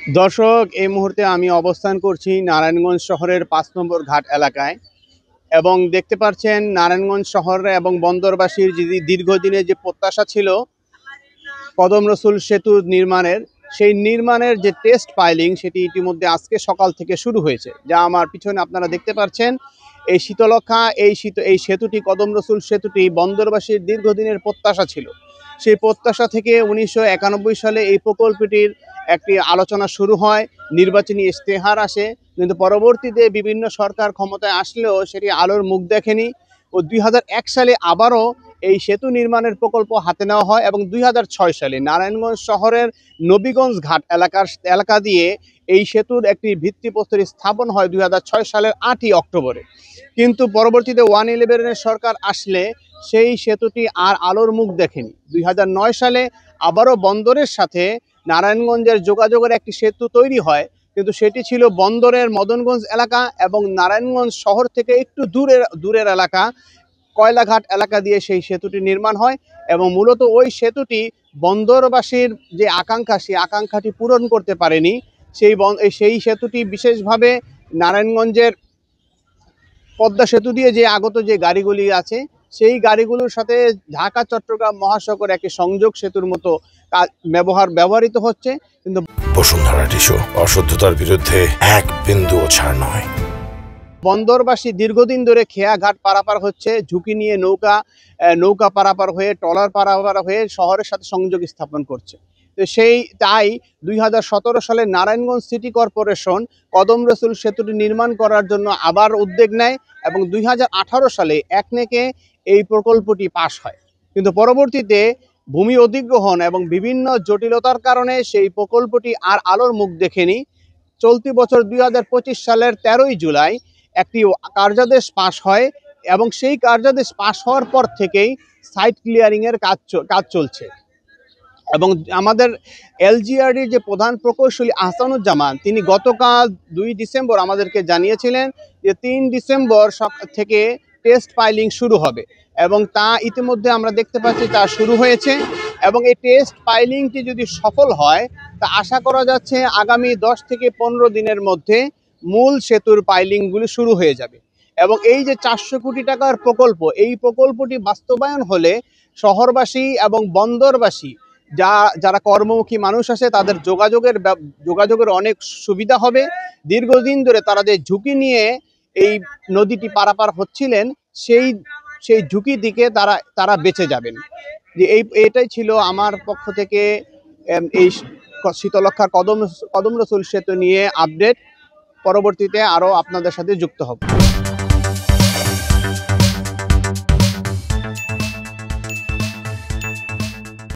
দর্শক, এই মুহূর্তে আমি অবস্থান করছি নারায়ণগঞ্জ শহরের ৫ নম্বর ঘাট এলাকায় এবং দেখতে পাচ্ছেন নারায়ণগঞ্জ শহর এবং বন্দরবাসীর যে দীর্ঘদিনের যে প্রত্যাশা ছিল কদম রসুল সেতু নির্মাণের, সেই নির্মাণের যে টেস্ট পাইলিং সেটি ইতিমধ্যে আজকে সকাল থেকে শুরু হয়েছে। যা আমার পিছনে আপনারা দেখতে পাচ্ছেন, এই শীতলক্ষা এই সেতুটি, কদম রসুল সেতুটি বন্দরবাসীর দীর্ঘদিনের প্রত্যাশা ছিল। সেই প্রত্যাশা থেকে ১৯৯১ সালে এই প্রকল্পটির একটি আলোচনা শুরু হয়, নির্বাচনী ইশতেহার আসে, কিন্তু পরবর্তীতে বিভিন্ন সরকার ক্ষমতায় আসলেও সেটি আলোর মুখ দেখেনি ও ২০০১ সালে আবারও এই সেতু নির্মাণের প্রকল্প হাতে নেওয়া হয় এবং ২০০৬ সালে নারায়ণগঞ্জ শহরের নবীগঞ্জ ঘাট এলাকা দিয়ে এই সেতুর একটি ভিত্তিপ্রস্তর স্থাপন হয় ২০০৬ সালের ৮ই অক্টোবরে। কিন্তু পরবর্তীতে 111-এর সরকার আসলে সেই সেতুটি আর আলোর মুখ দেখেনি। ২০০৯ সালে আবারও বন্দরের সাথে নারায়ণগঞ্জের যোগাযোগের একটি সেতু তৈরি হয়, কিন্তু সেটি ছিল বন্দরের মদনগঞ্জ এলাকা এবং নারায়ণগঞ্জ শহর থেকে একটু দূরের এলাকা কয়লাঘাট এলাকা দিয়ে সেই সেতুটি নির্মাণ হয় এবং মূলত ওই সেতুটি বন্দরবাসীর যে আকাঙ্ক্ষা, সেই আকাঙ্ক্ষাটি পূরণ করতে পারেনি। সেই সেতুটি বিশেষভাবে নারায়ণগঞ্জের পদ্মা সেতু দিয়ে যে আগত যে গাড়িগুলি আছে, সেই গাড়িগুলোর সাথে ঢাকা চট্টগ্রাম মহাসড়কের একটি সংযোগ সেতুর মতো ব্যবহৃত হচ্ছে। কিন্তু বসুন্ধরা টিস্যু অশুদ্ধতার বিরুদ্ধে এক বিন্দুও ছাড় নয়। বন্দরবাসী দীর্ঘদিন ধরে খেয়া ঘাট পারাপার হচ্ছে, ঝুঁকি নিয়ে নৌকা পারাপার হয়ে, ট্রলার পারাপার হয়ে শহরের সাথে সংযোগ স্থাপন করছে। তো তাই ২০১৭ সালে নারায়ণগঞ্জ সিটি কর্পোরেশন কদম রসুল সেতুটি নির্মাণ করার জন্য আবার উদ্যোগ নেয় এবং ২০১৮ সালে একনেকে এই প্রকল্পটি পাশ হয়। কিন্তু পরবর্তীতে ভূমি অধিগ্রহণ এবং বিভিন্ন জটিলতার কারণে সেই প্রকল্পটি আর আলোর মুখ দেখেনি। চলতি বছর ২০২৫ সালের ১৩ই জুলাই একটি কার্যাদেশ পাশ হয় এবং সেই কার্যাদেশ পাশ হওয়ার পর থেকেই সাইট ক্লিয়ারিংয়ের কাজ চলছে এবং আমাদের এলজিআরডির যে প্রধান প্রকৌশলী আহসানুজ্জামান, তিনি গতকাল ২ ডিসেম্বর আমাদেরকে জানিয়েছিলেন যে ৩ ডিসেম্বর থেকে টেস্ট পাইলিং শুরু হবে এবং তা ইতিমধ্যে আমরা দেখতে পাচ্ছি তা শুরু হয়েছে এবং এই টেস্ট পাইলিংটি যদি সফল হয় তা আশা করা যাচ্ছে আগামী ১০ থেকে ১৫ দিনের মধ্যে মূল সেতুর পাইলিংগুলি শুরু হয়ে যাবে এবং এই যে ৪০০ কোটি টাকার প্রকল্প, এই প্রকল্পটি বাস্তবায়ন হলে শহরবাসী এবং বন্দরবাসী যারা কর্মমুখী মানুষ আছে তাদের যোগাযোগের অনেক সুবিধা হবে। দীর্ঘদিন ধরে তারা যে ঝুঁকি নিয়ে এই নদীটি পারাপার হচ্ছিলেন, সেই ঝুঁকি দিকে তারা বেঁচে যাবেন। যে এটাই ছিল আমার পক্ষ থেকে এই শীতলক্ষার কদম রসুল সেতু নিয়ে আপডেট। পরবর্তীতে আরও আপনাদের সাথে যুক্ত হব।